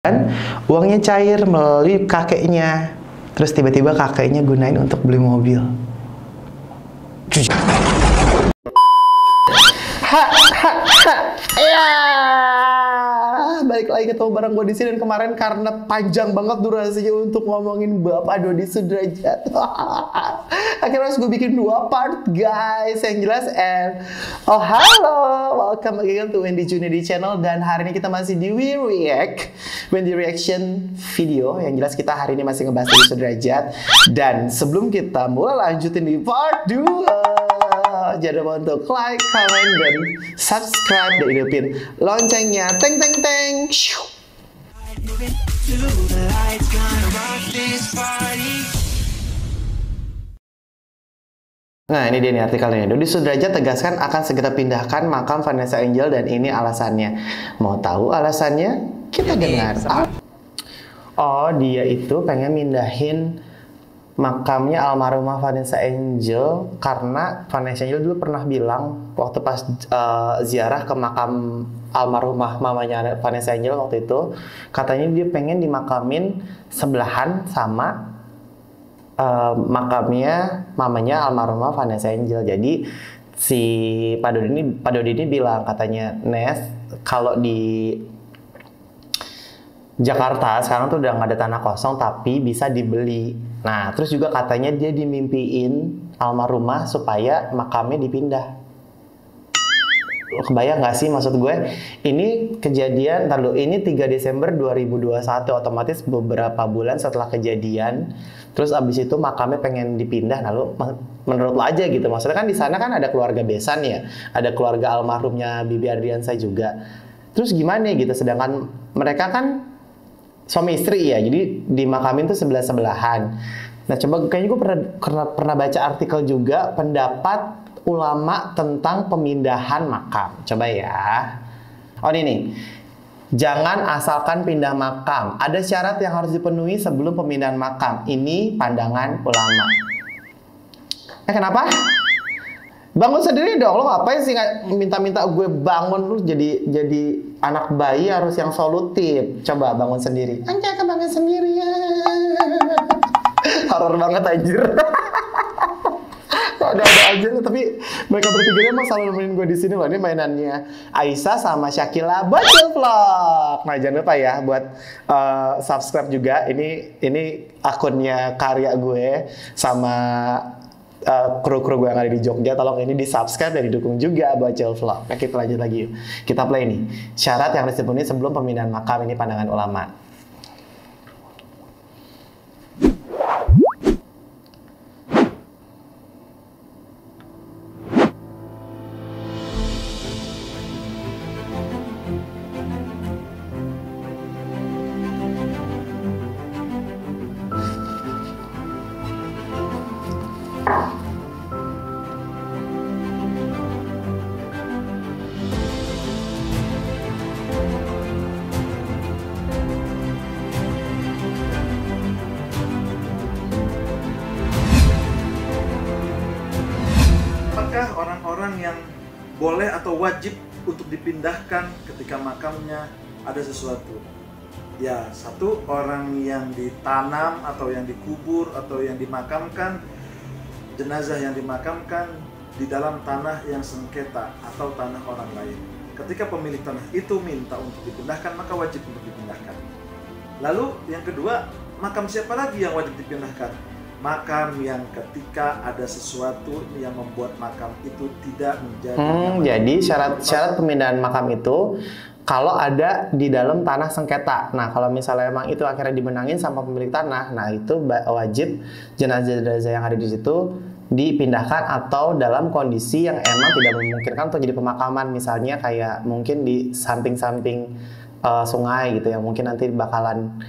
Kan uangnya cair melalui kakeknya, terus tiba-tiba kakeknya gunain untuk beli mobil. Ya, balik lagi ketemu bareng gue di sini, dan kemarin karena panjang banget durasinya untuk ngomongin Bapak Dodi Sudrajat, akhirnya harus gue bikin 2 part guys, yang jelas. Oh halo, welcome again to Wendy Junedi channel, dan hari ini kita masih di Wendy Reaction video. Yang jelas kita hari ini masih ngebahas Dodi Sudrajat, dan sebelum kita mulai lanjutin di part 2, jangan lupa untuk like, comment, dan subscribe, dan hidupin loncengnya. Teng teng teng. Nah, ini dia nih artikelnya. Dodi Sudrajat tegaskan akan segera pindahkan makam Vanessa Angel, dan ini alasannya. Mau tahu alasannya? Kita dengar. Oh, dia itu pengen mindahin makamnya almarhumah Vanessa Angel karena Vanessa Angel dulu pernah bilang waktu pas ziarah ke makam almarhumah mamanya Vanessa Angel waktu itu, katanya dia pengen dimakamin sebelahan sama makamnya mamanya almarhumah Vanessa Angel. Jadi si Pak Dodi ini bilang, katanya, Nes, kalau di Jakarta sekarang tuh udah nggak ada tanah kosong tapi bisa dibeli. Nah, terus juga katanya dia dimimpiin almarhumah supaya makamnya dipindah. Kebayang nggak sih maksud gue? Ini kejadian, ini 3 Desember 2021, otomatis beberapa bulan setelah kejadian. Terus abis itu makamnya pengen dipindah, lalu menurut lo aja gitu. Maksudnya kan di sana kan ada keluarga besan ya, ada keluarga almarhumnya Bibi Ardiansa juga. Terus gimana gitu? Sedangkan mereka kan suami istri ya, jadi dimakamin tuh sebelah-sebelahan. Nah, coba kayaknya gue pernah baca artikel juga pendapat ulama tentang pemindahan makam. Coba ya. Oh ini nih. Jangan asalkan pindah makam. Ada syarat yang harus dipenuhi sebelum pemindahan makam. Ini pandangan ulama. Kenapa? Bangun sendiri dong, lo ngapain sih minta-minta gue bangun? Lu jadi anak bayi harus yang solutif. Coba bangun sendiri. Anjay, bangun sendiri ya. Horor banget anjir. Ada-ada aja loh, tapi mereka bertiga emang selalu nemenin gue di sini loh. Ini mainannya Aisyah sama Syakila Bocil Vlog. Nah, jangan lupa ya buat subscribe juga. Ini akunnya karya gue sama kru-kru gue yang ada di Jogja. Tolong ini di subscribe dan didukung juga Bocil Vlog. Nah, kita lanjut lagi yuk. Kita play nih. Syarat yang harus dipenuhi sebelum pemindahan makam, ini pandangan ulama. Apakah orang-orang yang boleh atau wajib untuk dipindahkan ketika makamnya ada sesuatu? Ya, satu, orang yang ditanam atau yang dikubur atau yang dimakamkan, jenazah yang dimakamkan di dalam tanah yang sengketa atau tanah orang lain. Ketika pemilik tanah itu minta untuk dipindahkan, maka wajib untuk dipindahkan. Lalu yang kedua, makam siapa lagi yang wajib dipindahkan? Makam yang ketika ada sesuatu yang membuat makam itu tidak menjadi jadi syarat pemindahan makam itu kalau ada di dalam tanah sengketa. Nah, kalau misalnya emang itu akhirnya dimenangin sama pemilik tanah, nah itu wajib jenazah-jenazah yang ada di situ dipindahkan, atau dalam kondisi yang emang tidak memungkinkan untuk jadi pemakaman, misalnya kayak mungkin di samping-samping sungai gitu ya, mungkin nanti bakalan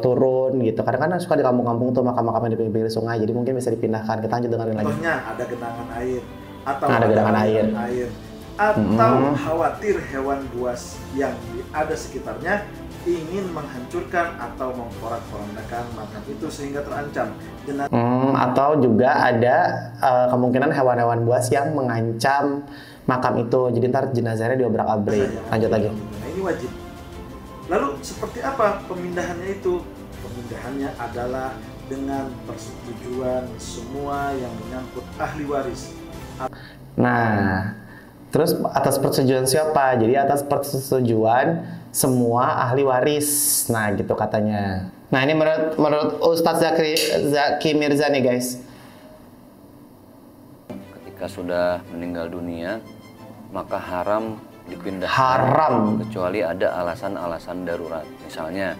turun gitu. Kadang-kadang suka di kampung-kampung tuh makam-makam di pinggir sungai, jadi mungkin bisa dipindahkan. Kita lanjut dengerin lagi. Contohnya ada genangan air atau ada genangan air. Atau khawatir hewan buas yang ada sekitarnya ingin menghancurkan atau memporak-porandakan makam itu sehingga terancam. Atau juga ada kemungkinan hewan-hewan buas yang mengancam makam itu, jadi ntar jenazahnya diobrak-abrik. Lanjut lagi. Nah, ini wajib. Lalu seperti apa pemindahannya itu? Pemindahannya adalah dengan persetujuan semua yang menyangkut ahli waris. Nah, terus atas persetujuan siapa? Jadi atas persetujuan semua ahli waris. Nah, gitu katanya. Nah, ini menurut Ustadz Zaki Mirza nih, guys. Ketika sudah meninggal dunia, maka haram dipindahkan. Haram. Kecuali ada alasan-alasan darurat. Misalnya,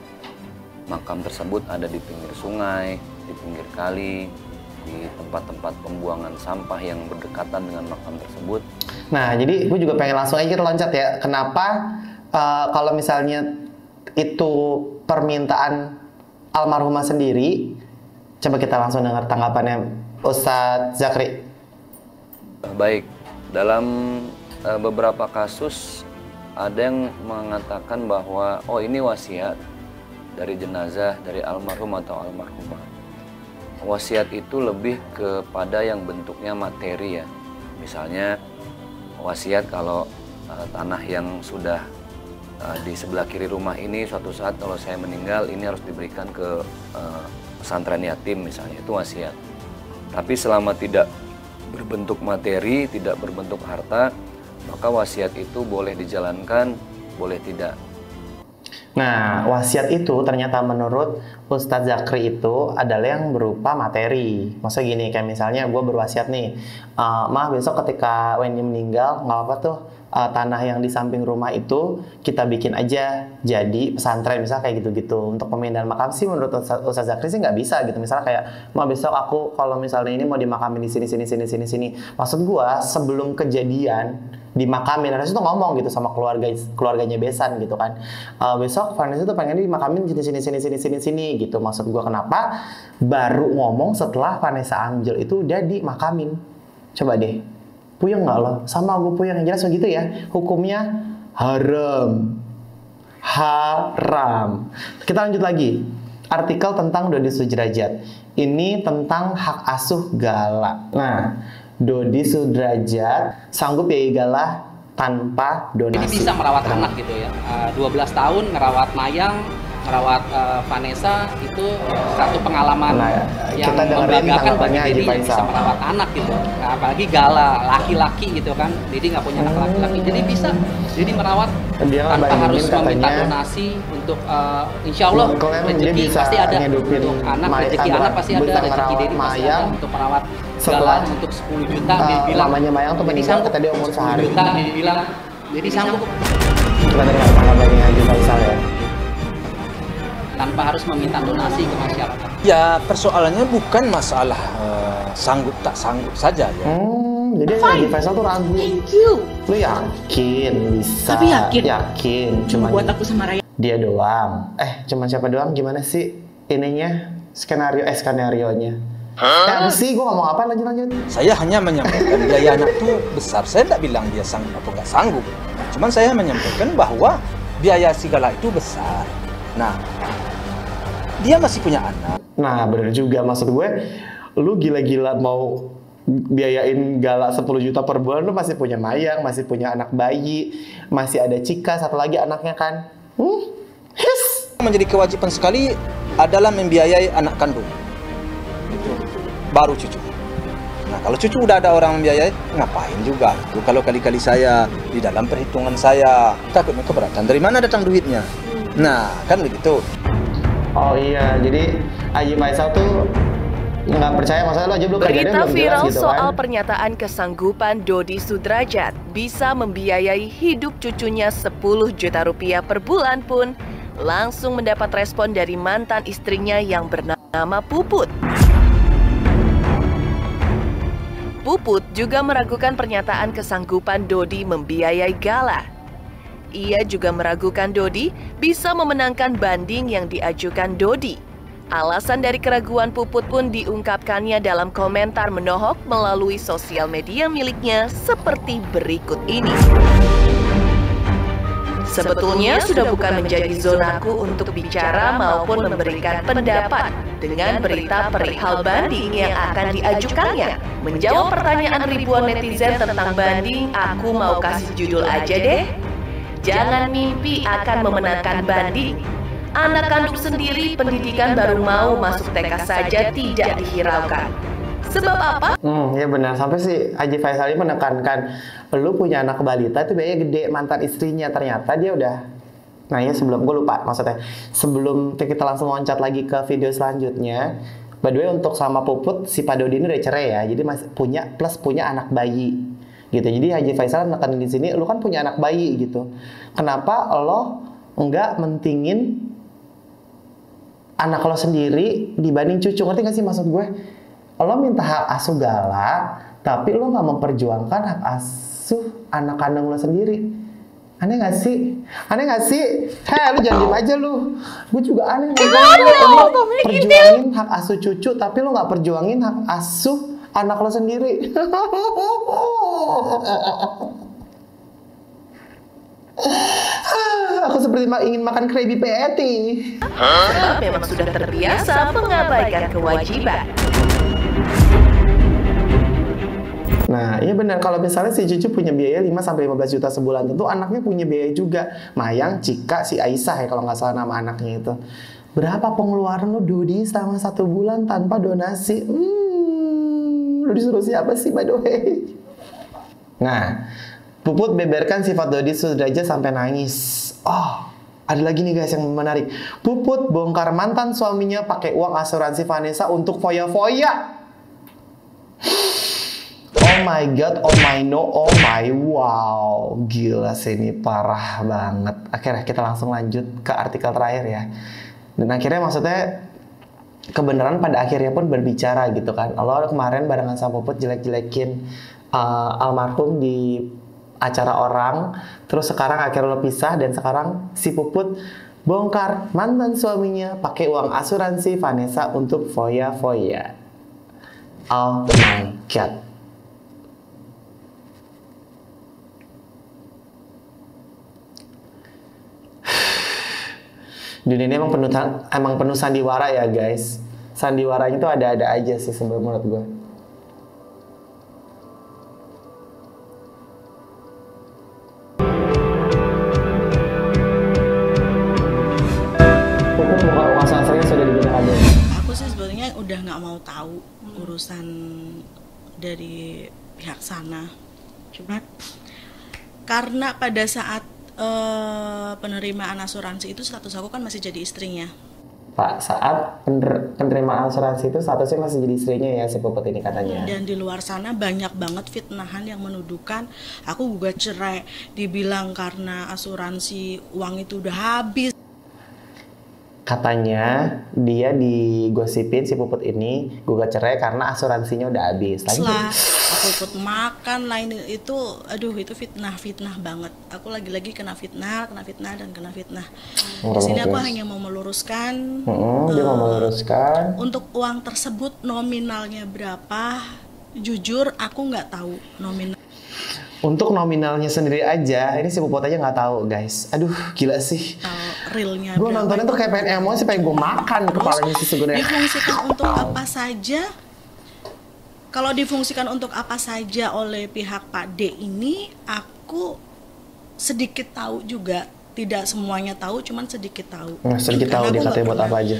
makam tersebut ada di pinggir sungai, di pinggir kali, di tempat-tempat pembuangan sampah yang berdekatan dengan makam tersebut. Nah, jadi gue juga pengen langsung aja kita loncat ya. Kenapa kalau misalnya itu permintaan almarhumah sendiri? Coba kita langsung dengar tanggapannya Ustadz Zakri. Baik, dalam beberapa kasus ada yang mengatakan bahwa oh ini wasiat dari jenazah dari almarhum atau almarhumah. Wasiat itu lebih kepada yang bentuknya materi ya. Misalnya wasiat kalau tanah yang sudah di sebelah kiri rumah ini suatu saat kalau saya meninggal ini harus diberikan ke pesantren yatim misalnya, itu wasiat. Tapi selama tidak berbentuk materi, tidak berbentuk harta, maka wasiat itu boleh dijalankan, boleh tidak. Nah, wasiat itu ternyata menurut Ustadz Zakri itu adalah yang berupa materi. Maksudnya gini, kayak misalnya gue berwasiat nih, mah besok ketika Wendy meninggal, nggak apa-apa tuh, tanah yang di samping rumah itu kita bikin aja jadi pesantren, misalnya kayak gitu-gitu. Untuk pemindahan makam sih menurut Ustadz Zakri sih nggak bisa gitu. Misalnya kayak, mah besok aku kalau misalnya ini mau dimakamin di sini. Maksud gue sebelum kejadian dimakamin, harus itu ngomong gitu sama keluarganya Besan gitu kan, besok Vanessa tuh pengen dimakamin sini gitu. Maksud gue kenapa baru ngomong setelah Vanessa Angel itu udah dimakamin? Coba deh, puyeng nggak lo? Sama gue puyeng, yang jelas begitu ya, hukumnya haram. Kita lanjut lagi, artikel tentang Dodi Sudrajat ini tentang hak asuh Gala. Nah, Dodi Sudrajat sanggup ya Gala tanpa donasi. Jadi bisa merawat anak gitu ya. 12 tahun ngerawat Mayang, ngerawat Vanessa itu satu pengalaman yang membanggakan bagi Dedi yang bisa merawat anak gitu. Nah, apalagi Gala, laki-laki gitu kan. Dedi nggak punya anak laki-laki, jadi bisa Dedi merawat tanpa harus meminta donasi untuk insya Allah rezeki pasti ada untuk anak, rezeki anak pasti ada, rezeki Dedi pasti ada untuk merawat Gala untuk 10 juta. Dia bilang mamanya Mayang tuh meninggal ketika dia umur 10 sehari. juta dia bilang jadi sanggup. Kita dengar tanggapannya Haji Faisal ya. Tanpa harus meminta donasi ke masyarakat. Ya persoalannya bukan masalah sanggup tak sanggup saja ya. Jadi Haji Faisal tuh ragu. Thank you. Lu yakin bisa? Tapi yakin. Yakin. Cuma buat aku sama Raya. Dia doang. Cuman siapa doang? Gimana sih ininya? Skenarionya? Ya sih, gue ngomong apa? Lanjut. Saya hanya menyampaikan biaya anak itu besar. Saya tidak bilang dia sanggup atau nggak sanggup. Cuman saya menyampaikan bahwa biaya si Gala itu besar. Nah, dia masih punya anak. Nah, bener juga. Maksud gue, lu gila-gila mau biayain Gala 10 juta per bulan, lu masih punya Mayang, masih punya anak bayi, masih ada Cika, satu lagi anaknya kan. Menjadi kewajiban sekali adalah membiayai anak kandung. Baru cucu. Nah, kalau cucu udah ada orang membiayai, ngapain juga? Itu kalau kali-kali saya di dalam perhitungan saya takutnya keberatan. Dari mana datang duitnya? Nah, kan begitu. Oh iya, jadi Haji Faisal tuh nggak percaya, maksudnya lo aja belum kejadian Berita belum viral jelas gitu soal kan. pernyataan kesanggupan Dodi Sudrajat bisa membiayai hidup cucunya 10 juta rupiah per bulan pun langsung mendapat respon dari mantan istrinya yang bernama Puput. Puput juga meragukan pernyataan kesanggupan Dodi membiayai Gala. Ia juga meragukan Dodi bisa memenangkan banding yang diajukan Dodi. Alasan dari keraguan Puput pun diungkapkannya dalam komentar menohok melalui sosial media miliknya seperti berikut ini. Sebetulnya sudah bukan menjadi zonaku untuk bicara maupun memberikan pendapat dengan berita perihal banding yang akan diajukannya. Menjawab pertanyaan ribuan netizen tentang banding, aku mau kasih judul aja deh. jangan mimpi akan memenangkan banding. Anak kandung sendiri pendidikan baru mau masuk TK saja tidak dihiraukan. Sebab apa? Ya benar, sampai si Haji Faisal ini menekankan, lu punya anak balita itu biayanya gede, mantan istrinya ternyata dia udah. Nah ya sebelum, gue lupa maksudnya, sebelum kita langsung loncat lagi ke video selanjutnya, by the way untuk sama Puput, si Pak Dodi ini udah cerai ya, jadi masih punya anak bayi gitu. Jadi Haji Faisal menekan di sini, lu kan punya anak bayi gitu, kenapa lo enggak mentingin anak lo sendiri dibanding cucu? Ngerti gak sih maksud gue? Lo minta hak asuh galak, tapi lo gak memperjuangkan hak asuh anak kandung lo sendiri. Aneh gak sih? Aneh gak sih? Hei, lu jangan diem aja lu. Gue juga aneh. Lo perjuangin hak asuh cucu, tapi lo gak perjuangin hak asuh anak lo sendiri. Aku seperti ingin makan Krabby Patty. Memang sudah terbiasa mengabaikan kewajiban. Nah, iya benar, kalau misalnya si cucu punya biaya 5-15 juta sebulan, tentu anaknya punya biaya juga. Mayang, Cika, si Aisyah ya kalau nggak salah nama anaknya itu. Berapa pengeluaran lo Dodi selama 1 bulan tanpa donasi? Lo disuruh siapa sih by the way? Nah, Puput beberkan sifat Dodi Sudrajat sampai nangis. Oh, ada lagi nih guys yang menarik. Puput bongkar mantan suaminya pakai uang asuransi Vanessa untuk foya-foya. Oh my god, oh my no, oh my wow. Gila sih ini parah banget. Akhirnya kita langsung lanjut ke artikel terakhir ya. Dan akhirnya maksudnya kebenaran pada akhirnya pun berbicara gitu kan. Lo kemarin barengan sama Puput jelek-jelekin almarhum di acara orang, terus sekarang akhirnya lo pisah, dan sekarang si Puput bongkar mantan suaminya pakai uang asuransi Vanessa untuk foya-foya. Oh my god. Dunia ini emang penuh sandiwara ya guys. Sandiwaranya tuh ada-ada aja sih sebenarnya menurut gue. Aku sih sebetulnya udah nggak mau tahu urusan dari pihak sana. Cuma karena pada saat penerimaan asuransi itu status aku kan masih jadi istrinya. Pak, saat penerimaan asuransi itu statusnya masih jadi istrinya ya si Puput ini katanya. Dan di luar sana banyak banget fitnahan yang menuduhkan aku gugat cerai, dibilang karena asuransi uang itu udah habis. Katanya dia digosipin si Puput ini gugat cerai karena asuransinya udah habis. Setelah aku ikut makan lain itu, aduh itu fitnah banget. Aku lagi-lagi kena fitnah dan kena fitnah. Di sini aku hanya mau meluruskan. Dia mau meluruskan. Untuk uang tersebut nominalnya berapa? Jujur aku nggak tahu nominal. Untuk nominalnya sendiri aja, ini si Puput aja nggak tahu guys. Aduh, gila sih. Realnya gue nontonnya tuh kayak pengen emosi, pengen gue makan kepalanya sih sebenarnya. Difungsikan untuk apa saja? Kalau difungsikan untuk apa saja oleh pihak Pak D ini, aku sedikit tahu juga. Tidak semuanya tahu, cuman sedikit tahu. Sedikit tahu dia katanya buat apa aja.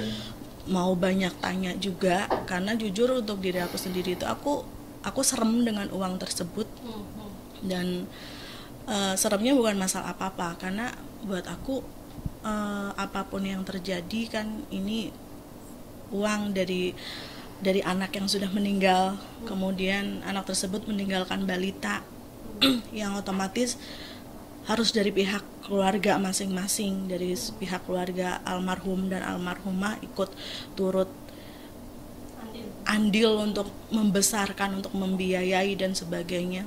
Mau banyak tanya juga, karena jujur untuk diri aku sendiri itu aku serem dengan uang tersebut. Dan seremnya bukan masalah apa-apa, karena buat aku apapun yang terjadi kan ini uang dari anak yang sudah meninggal, kemudian anak tersebut meninggalkan balita yang otomatis harus dari pihak keluarga masing-masing, dari pihak keluarga almarhum dan almarhumah ikut turut andil untuk membesarkan, untuk membiayai dan sebagainya.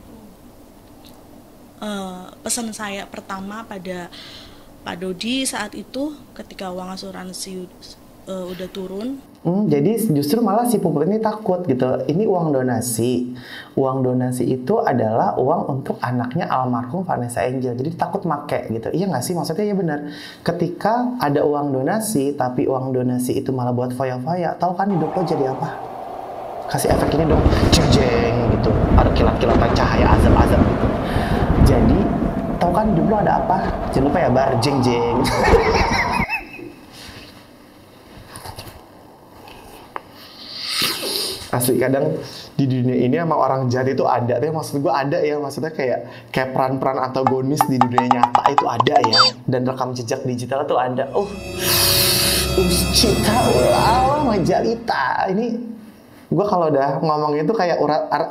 Pesan saya pertama pada Pak Dodi saat itu ketika uang asuransi udah turun. Jadi justru malah si Puput ini takut gitu. Ini uang donasi. Uang donasi itu adalah uang untuk anaknya almarhum Vanessa Angel. Jadi takut make gitu. Iya nggak sih? Maksudnya ya benar. Ketika ada uang donasi, tapi uang donasi itu malah buat foya-foya, tahu kan hidup lo jadi apa? Kasih efek ini dong, jeng gitu. Ada kilat-kilatan cahaya azab-azab gitu. Jadi tahu kan hidup lu ada apa. Jangan lupa ya Bar, jeng jeng. Asli kadang di dunia ini emang orang jahat itu ada, tapi maksud gue ada ya, maksudnya kayak peran-peran antagonis di dunia nyata itu ada ya, dan rekam jejak digital itu ada. Cita Allah majalita ini, gue kalau udah ngomong itu kayak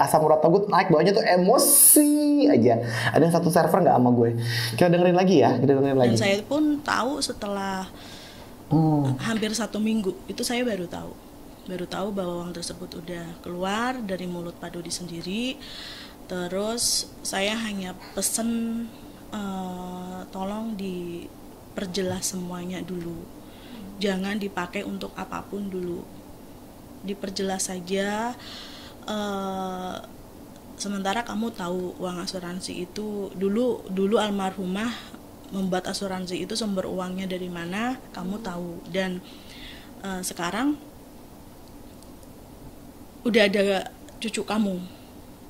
asam urat gue naik bawahnya tuh emosi aja. Ada satu server nggak sama gue, kita dengerin lagi ya, kita dengerin lagi. Dan saya pun tahu setelah hampir 1 minggu itu saya baru tahu bahwa uang tersebut udah keluar dari mulut Pak Dodi sendiri. Terus saya hanya pesen tolong diperjelas semuanya dulu, jangan dipakai untuk apapun dulu, diperjelas saja. Sementara kamu tahu uang asuransi itu dulu almarhumah membuat asuransi itu sumber uangnya dari mana, kamu tahu. Dan sekarang udah ada cucu kamu,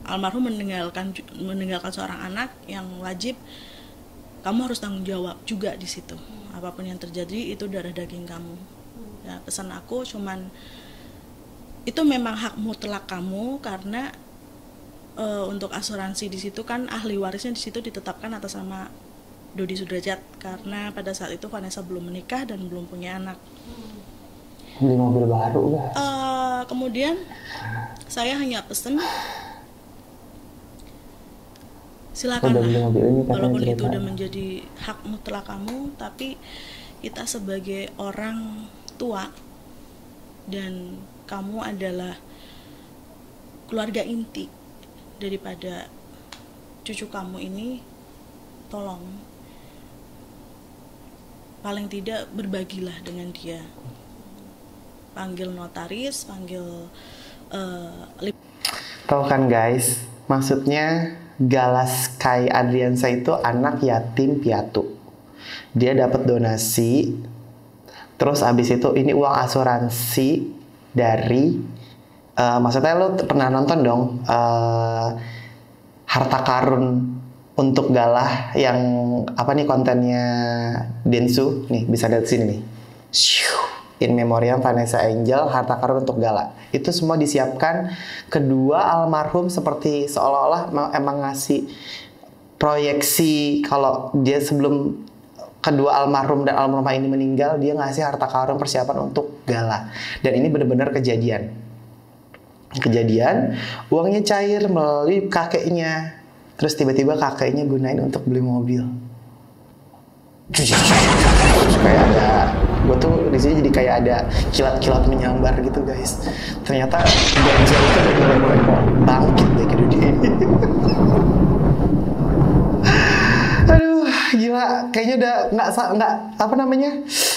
almarhum meninggalkan seorang anak yang wajib kamu harus tanggung jawab juga di situ. Apapun yang terjadi itu darah daging kamu. Ya, pesan aku cuman itu memang hak mutlak kamu, karena untuk asuransi di situ kan ahli warisnya di situ ditetapkan atas nama Dodi Sudrajat, karena pada saat itu Vanessa belum menikah dan belum punya anak. Beli mobil baru guys. Kemudian saya hanya pesen silakanlah, walaupun itu udah menjadi hak mutlak kamu, tapi kita sebagai orang tua dan kamu adalah keluarga inti daripada cucu kamu ini, tolong paling tidak berbagilah dengan dia. Panggil notaris, panggil Tahu kan guys, maksudnya Galas Kai Adriansa itu anak yatim piatu. Dia dapat donasi, terus abis itu ini uang asuransi dari maksudnya lo pernah nonton dong Harta Karun untuk Galah yang apa nih kontennya Densu nih, bisa lihat sini nih. In Memoriam Vanessa Angel, Harta Karun untuk Gala. Itu semua disiapkan kedua almarhum, seperti seolah-olah emang ngasih proyeksi kalau dia sebelum kedua almarhum dan almarhumah ini meninggal, dia ngasih harta karun persiapan untuk Gala. Dan ini benar-benar kejadian, uangnya cair melalui kakeknya. Terus tiba-tiba kakeknya gunain untuk beli mobil. Kayak ada, gue tuh di sini jadi kayak ada kilat-kilat menyambar gitu guys. Ternyata ganja itu udah mulai bangkit deh ke dunia ini. Aduh, gila, kayaknya udah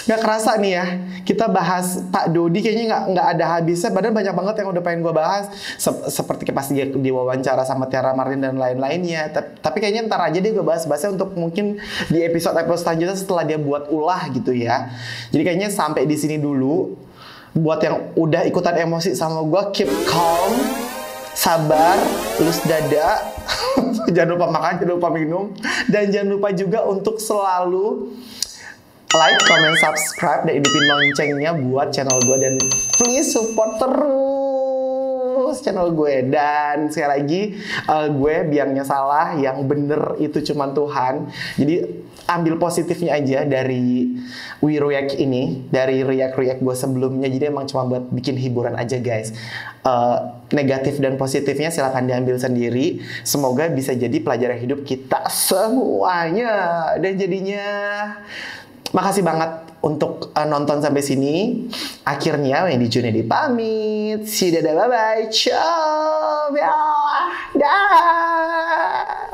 nggak kerasa nih ya. Kita bahas Pak Dodi kayaknya nggak ada habisnya. Padahal banyak banget yang udah pengen gue bahas, seperti pas dia diwawancara sama Tiara Martin dan lain-lainnya. Tapi kayaknya ntar aja deh gue bahasnya untuk mungkin di episode selanjutnya setelah dia buat ulah gitu ya. Jadi kayaknya sampai di sini dulu. Buat yang udah ikutan emosi sama gue, keep calm, sabar, lus dada. Jangan lupa makan, jangan lupa minum, dan jangan lupa juga untuk selalu like, comment, subscribe, dan hidupin loncengnya buat channel gue. Dan please support terus channel gue. Dan sekali lagi, gue biangnya salah, yang bener itu cuma Tuhan. Jadi ambil positifnya aja dari We React ini, dari react gue sebelumnya. Jadi emang cuma buat bikin hiburan aja guys. Negatif dan positifnya silahkan diambil sendiri. Semoga bisa jadi pelajaran hidup kita semuanya. Dan jadinya makasih banget untuk nonton sampai sini. Akhirnya Wendy Junedi pamit. See you, dadah, bye-bye. Ciao. Dah.